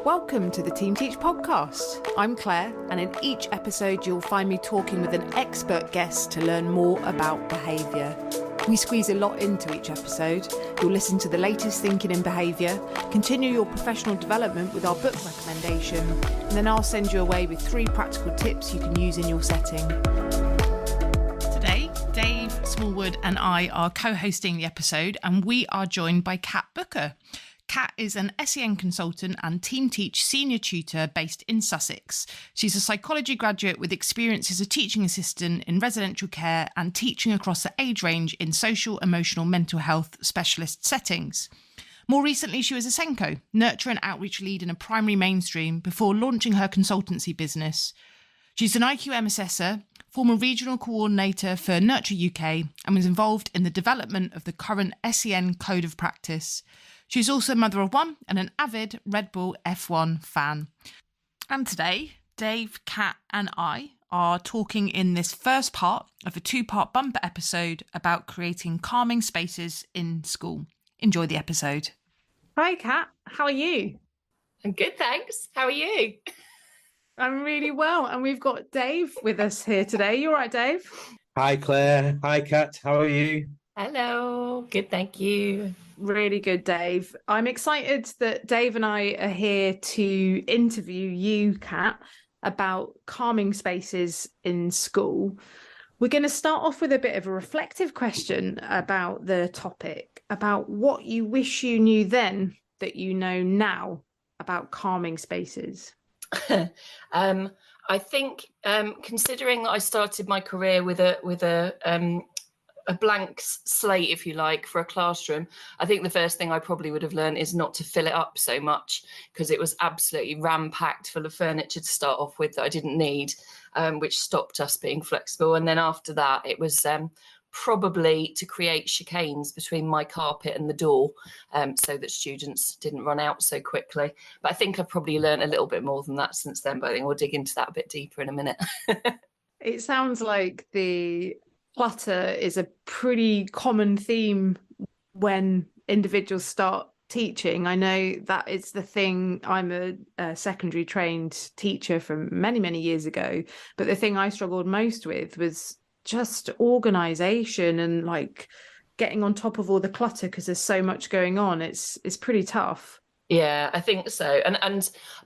Welcome to the Team Teach podcast. I'm Claire, and in each episode you'll find me talking with an expert guest to learn more about behaviour. We squeeze a lot into each episode. You'll listen to the latest thinking in behaviour, continue your professional development with our book recommendation, and then I'll send you away with 3 practical tips you can use in your setting. Today, Dave Smallwood and I are co-hosting the episode, and we are joined by Kat Booker. Kat is an SEN consultant and Team Teach senior tutor based in Sussex. She's a psychology graduate with experience as a teaching assistant in residential care and teaching across the age range in social, emotional, mental health specialist settings. More recently, she was a SENDCO, nurture and outreach lead in a primary mainstream before launching her consultancy business. She's an IQM Assessor, former Regional Co-ordinator for Nurture UK, and was involved in the development of the current SEN Code of Practice. She's also a mother of 1 and an avid Redbull F1 fan. And today, Dave, Kat and I are talking in this first part of a 2-part bumper episode about creating calming spaces in school. Enjoy the episode. Hi, Kat. How are you? I'm good, thanks. How are you? I'm really well. And we've got Dave with us here today. You all right, Dave? Hi, Claire. Hi, Kat. How are you? Hello. Good, thank you. Really good, Dave. I'm excited that Dave and I are here to interview you, Kat, about calming spaces in school. We're going to start off with a bit of a reflective question about the topic, about what you wish you knew then that you know now about calming spaces. I think considering that I started my career with a blank slate, if you like, for a classroom, I think the first thing I probably would have learned is not to fill it up so much, because it was absolutely ram-packed full of furniture to start off with that I didn't need, which stopped us being flexible. And then after that, it was probably to create chicanes between my carpet and the door, so that students didn't run out so quickly. But I think I've probably learned a little bit more than that since then, but I think we'll dig into that a bit deeper in a minute. It sounds like the clutter is a pretty common theme when individuals start teaching. I know that it's the thing. I'm a secondary trained teacher from many, many years ago, but the thing I struggled most with was just organisation and like getting on top of all the clutter because there's so much going on. It's pretty tough. Yeah, I think so.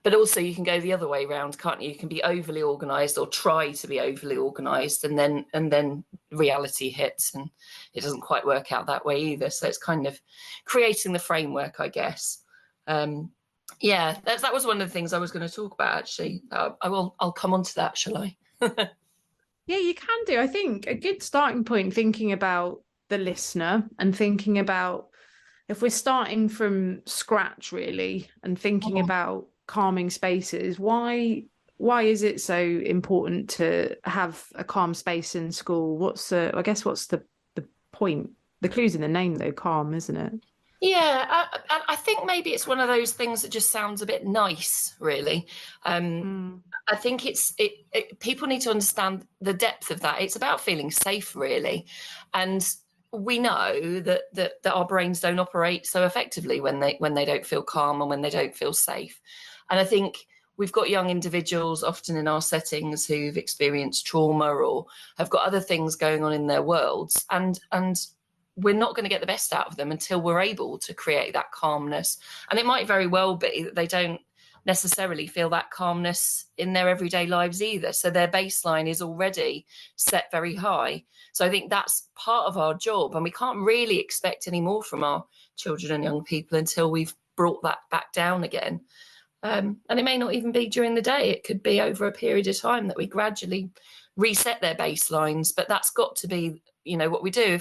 But also you can go the other way around, can't you? You can be overly organised or try to be overly organised, and then reality hits and it doesn't quite work out that way either. So it's kind of creating the framework, I guess. Yeah, that was one of the things I was going to talk about, actually. I'll come on to that, shall I? Yeah, you can do. I think a good starting point, thinking about the listener and thinking about if we're starting from scratch, really, and thinking about calming spaces, why is it so important to have a calm space in school? What's the point? The clue's in the name, though, calm, isn't it? Yeah, I think maybe it's one of those things that just sounds a bit nice, really. I think people need to understand the depth of that. It's about feeling safe, really. And we know that our brains don't operate so effectively when they don't feel calm and when they don't feel safe. And I think we've got young individuals often in our settings who've experienced trauma or have got other things going on in their worlds, and we're not going to get the best out of them until we're able to create that calmness. And it might very well be that they don't necessarily feel that calmness in their everyday lives either. So their baseline is already set very high. So I think that's part of our job, and we can't really expect any more from our children and young people until we've brought that back down again. And it may not even be during the day. It could be over a period of time that we gradually reset their baselines, but that's got to be, what we do.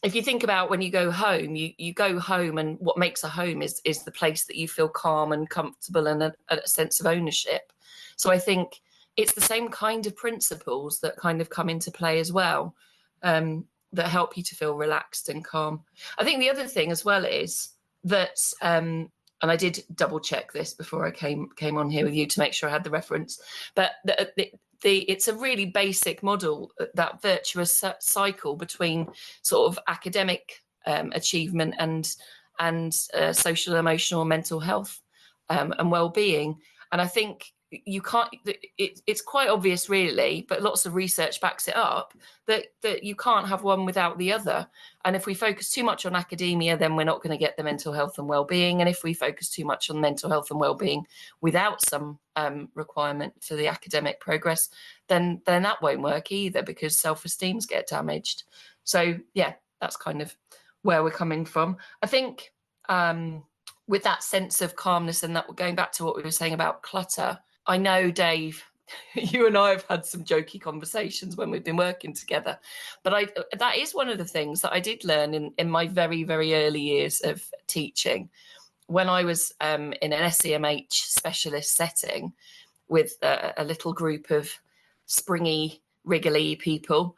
If you think about when you go home, you go home, and what makes a home is the place that you feel calm and comfortable and a sense of ownership. So I think it's the same kind of principles that kind of come into play as well, that help you to feel relaxed and calm. I think the other thing as well is that, and I did double check this before I came on here with you to make sure I had the reference, but it's a really basic model, that virtuous cycle between sort of academic achievement and social, emotional, mental health and well-being. And I think you can't, it's quite obvious really, but lots of research backs it up, that you can't have one without the other. And if we focus too much on academia, then we're not going to get the mental health and well-being. And if we focus too much on mental health and well-being without some requirement for the academic progress, then that won't work either, because self-esteems get damaged. So yeah, that's kind of where we're coming from. I think with that sense of calmness, and that going back to what we were saying about clutter, I know, Dave, you and I have had some jokey conversations when we've been working together, but that is one of the things that I did learn in my very, very early years of teaching, when I was in an SEMH specialist setting with a little group of springy, wriggly people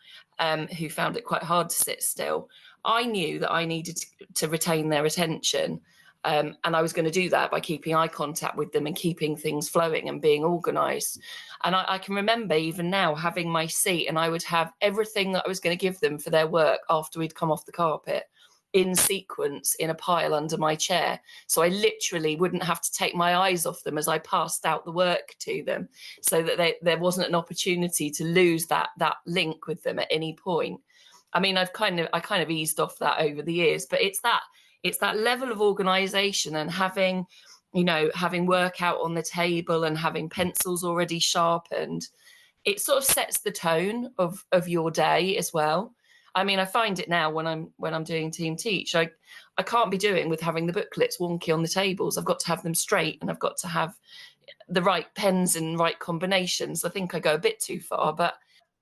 who found it quite hard to sit still. I knew that I needed to retain their attention. And I was going to do that by keeping eye contact with them and keeping things flowing and being organised. And I can remember even now having my seat, and I would have everything that I was going to give them for their work after we'd come off the carpet in sequence in a pile under my chair. So I literally wouldn't have to take my eyes off them as I passed out the work to them, so that there wasn't an opportunity to lose that link with them at any point. I mean, I kind of eased off that over the years, but it's that level of organisation, and having work out on the table and having pencils already sharpened. It sort of sets the tone of your day as well. I mean, I find it now when I'm doing team teach, I can't be doing with having the booklets wonky on the tables. I've got to have them straight, and I've got to have the right pens and right combinations. I think I go a bit too far, but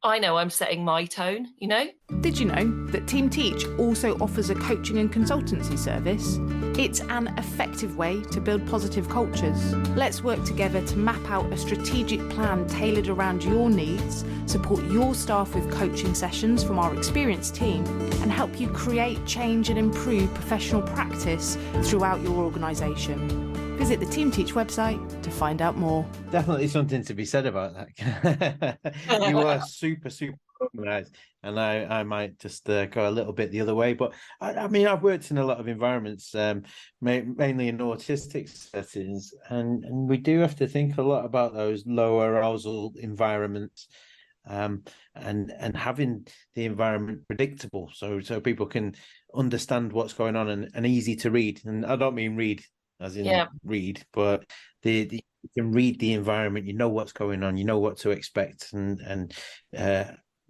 I know I'm setting my tone, you know? Did you know that Team Teach also offers a coaching and consultancy service? It's an effective way to build positive cultures. Let's work together to map out a strategic plan tailored around your needs, support your staff with coaching sessions from our experienced team, and help you create, change and improve professional practice throughout your organisation. Visit the Team Teach website to find out more. Definitely something to be said about that. You are super, super organised, and I might just go a little bit the other way. But I mean, I've worked in a lot of environments, mainly in autistic settings, and we do have to think a lot about those low arousal environments, and having the environment predictable, so people can understand what's going on and easy to read. And I don't mean read as in read, but you can read the environment, you know what's going on, you know what to expect, and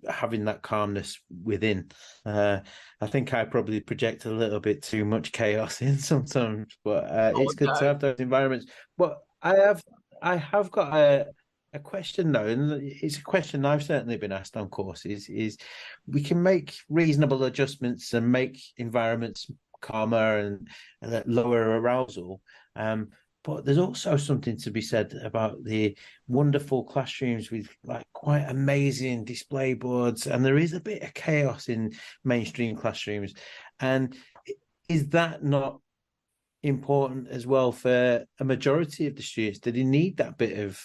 having that calmness within. I think I probably project a little bit too much chaos in sometimes, but it's good to have those environments. But I have got a question though, and it's a question I've certainly been asked on courses, is we can make reasonable adjustments and make environments calmer and lower arousal, but there's also something to be said about the wonderful classrooms with like quite amazing display boards, and there is a bit of chaos in mainstream classrooms. And is that not important as well for a majority of the students? Do they need that bit of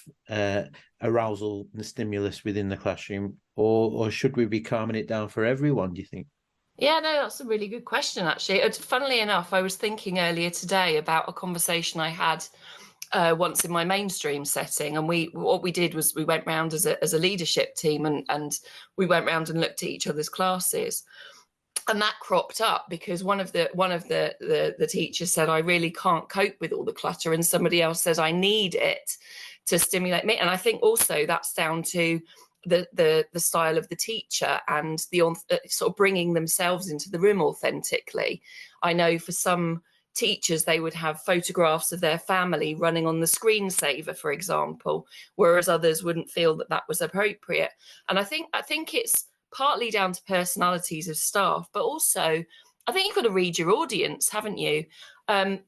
arousal and stimulus within the classroom, or should we be calming it down for everyone, do you think? Yeah, no, that's a really good question, actually. Funnily enough, I was thinking earlier today about a conversation I had once in my mainstream setting, and what we did was we went round as a leadership team, and we went round and looked at each other's classes, and that cropped up because one of the teachers said, I really can't cope with all the clutter, and somebody else says, I need it to stimulate me. And I think also that's down to the style of the teacher and the sort of bringing themselves into the room authentically. I know for some teachers, they would have photographs of their family running on the screensaver, for example, whereas others wouldn't feel that was appropriate. And I think it's partly down to personalities of staff, but also I think you've got to read your audience, haven't you? I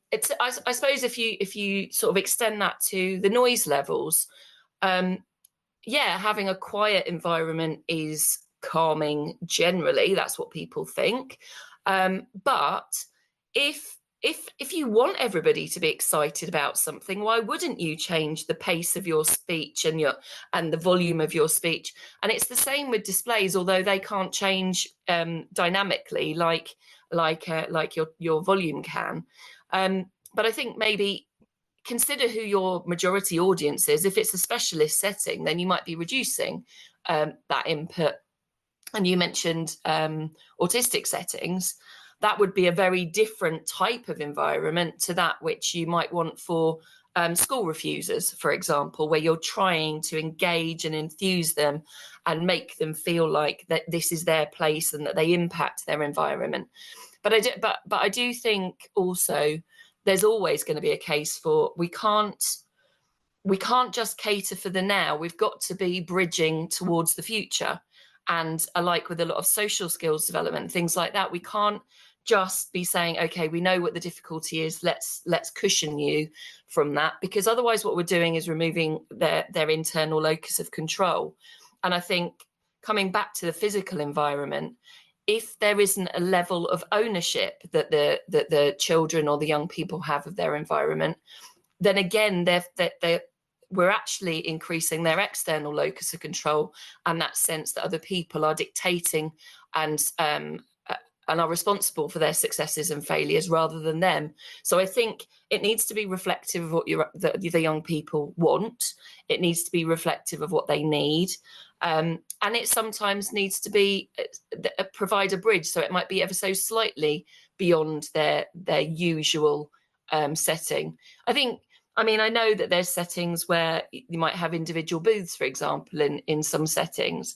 suppose if you sort of extend that to the noise levels, having a quiet environment is calming generally. That's what people think. But if you want everybody to be excited about something, why wouldn't you change the pace of your speech and the volume of your speech? And it's the same with displays, although they can't change dynamically like your volume can. But I think maybe consider who your majority audience is. If it's a specialist setting, then you might be reducing that input. And you mentioned autistic settings. That would be a very different type of environment to that which you might want for school refusers, for example, where you're trying to engage and enthuse them and make them feel like that this is their place and that they impact their environment. But I do think also there's always going to be a case for we can't just cater for the now. We've got to be bridging towards the future. And alike with a lot of social skills development, things like that, we can't just be saying, okay, we know what the difficulty is, let's cushion you from that, because otherwise what we're doing is removing their internal locus of control. And I think coming back to the physical environment, if there isn't a level of ownership that the children or the young people have of their environment, then again, we're actually increasing their external locus of control, and that sense that other people are dictating and are responsible for their successes and failures rather than them. So I think it needs to be reflective of what the young people want. It needs to be reflective of what they need. And it sometimes needs to be provide a bridge. So it might be ever so slightly beyond their usual setting. I know that there's settings where you might have individual booths, for example, in some settings.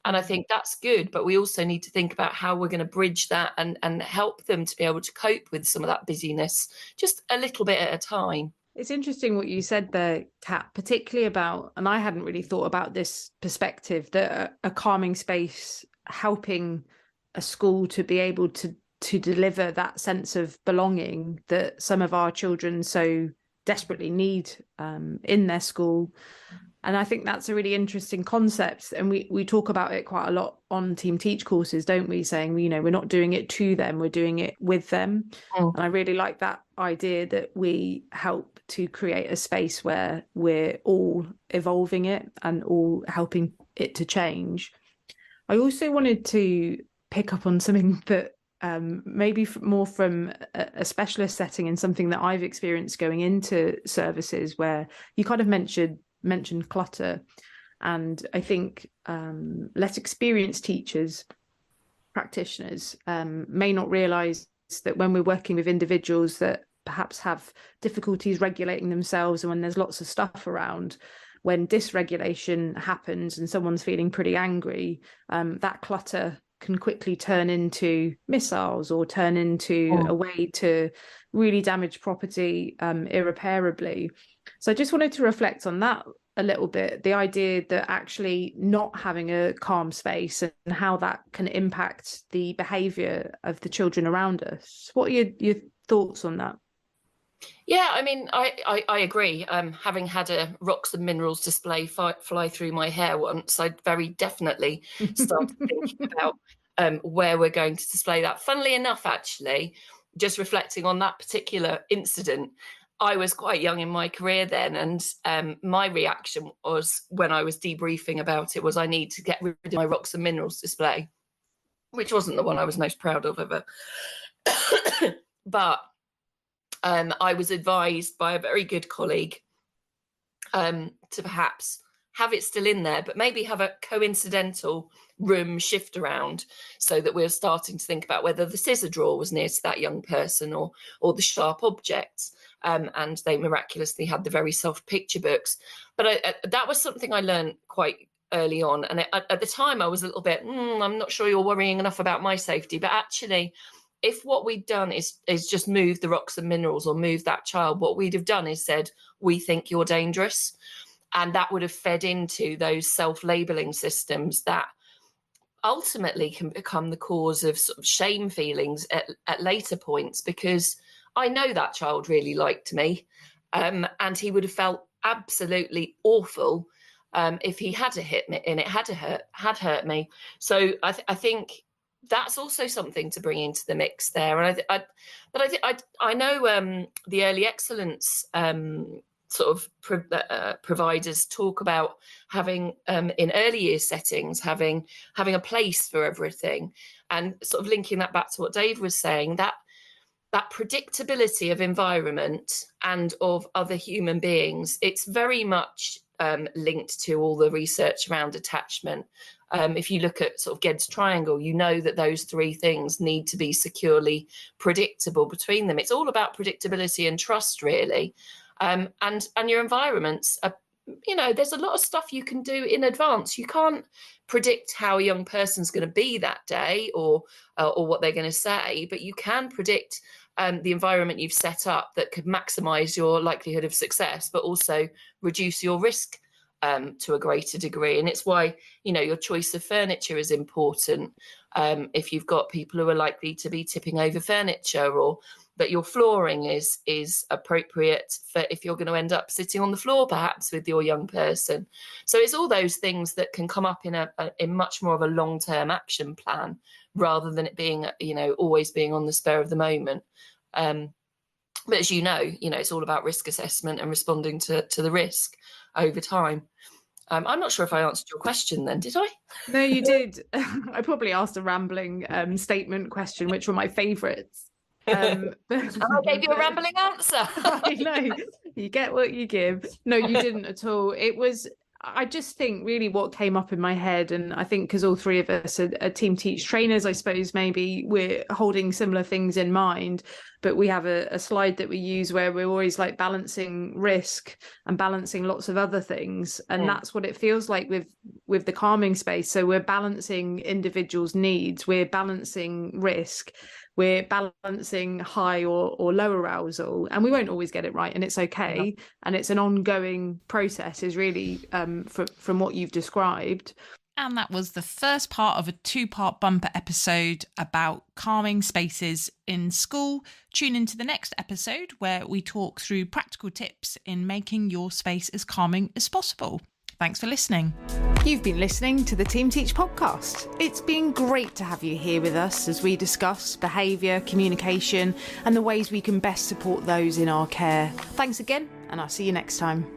And I think that's good, but we also need to think about how we're going to bridge that and help them to be able to cope with some of that busyness just a little bit at a time. It's interesting what you said there, Kat, particularly about, and I hadn't really thought about this perspective, that a calming space helping a school to be able to deliver that sense of belonging that some of our children so desperately need in their school. And I think that's a really interesting concept. And we talk about it quite a lot on Team Teach courses, don't we? Saying, we're not doing it to them, we're doing it with them. And I really like that idea that we help to create a space where we're all evolving it and all helping it to change. I also wanted to pick up on something that maybe more from a specialist setting and something that I've experienced going into services where you kind of mentioned clutter. And I think less experienced teachers, practitioners may not realise that when we're working with individuals that perhaps have difficulties regulating themselves, and when there's lots of stuff around, when dysregulation happens and someone's feeling pretty angry, that clutter can quickly turn into missiles or turn into a way to really damage property irreparably. So I just wanted to reflect on that a little bit, the idea that actually not having a calm space and how that can impact the behaviour of the children around us. What are your thoughts on that? Yeah, I agree. Having had a rocks and minerals display fly through my hair once, I'd very definitely started thinking about where we're going to display that. Funnily enough, actually, just reflecting on that particular incident, I was quite young in my career then, and my reaction was, when I was debriefing about it, was I need to get rid of my rocks and minerals display, which wasn't the one I was most proud of ever. But I was advised by a very good colleague to perhaps have it still in there, but maybe have a coincidental room shift around, so that we're starting to think about whether the scissor drawer was near to that young person or the sharp objects. And they miraculously had the very soft picture books. But that was something I learned quite early on. And at the time I was a little bit, I'm not sure you're worrying enough about my safety. But actually, if what we'd done is just move the rocks and minerals or move that child, what we'd have done is said, we think you're dangerous. And that would have fed into those self-labelling systems that ultimately can become the cause of sort of shame feelings at later points, because I know that child really liked me, and he would have felt absolutely awful if he had hit me and it had hurt me. So I think that's also something to bring into the mix there. And I know the early excellence sort of providers talk about having in early years settings having a place for everything, and sort of linking that back to what Dave was saying, that that predictability of environment and of other human beings, it's very much linked to all the research around attachment. If you look at sort of Ged's triangle, you know that those three things need to be securely predictable between them. It's all about predictability and trust, really. And your environments are, there's a lot of stuff you can do in advance. You can't predict how a young person's going to be that day or what they're going to say, but you can predict the environment you've set up that could maximize your likelihood of success, but also reduce your risk to a greater degree. And it's why, your choice of furniture is important. If you've got people who are likely to be tipping over furniture, or that your flooring is appropriate for if you're going to end up sitting on the floor, perhaps, with your young person. So it's all those things that can come up in much more of a long-term action plan, rather than it being, always being on the spur of the moment. But as you know, it's all about risk assessment and responding to the risk over time. I'm not sure if I answered your question then, did I? No, you did. I probably asked a rambling statement question, which were my favourites. And I gave you a rambling answer. I know. You get what you give. No, you didn't at all. It was, I just think really what came up in my head, and I think because all three of us are team teach trainers, I suppose maybe we're holding similar things in mind, but we have a slide that we use where we're always like balancing risk and balancing lots of other things. And that's what it feels like with the calming space. So we're balancing individuals' needs, we're balancing risk, we're balancing high or low arousal, and we won't always get it right, and it's okay. And it's an ongoing process, is really from what you've described. And that was the first part of a 2-part bumper episode about calming spaces in school. Tune into the next episode where we talk through practical tips in making your space as calming as possible. Thanks for listening. You've been listening to the Team Teach podcast. It's been great to have you here with us as we discuss behaviour, communication, and the ways we can best support those in our care. Thanks again, and I'll see you next time.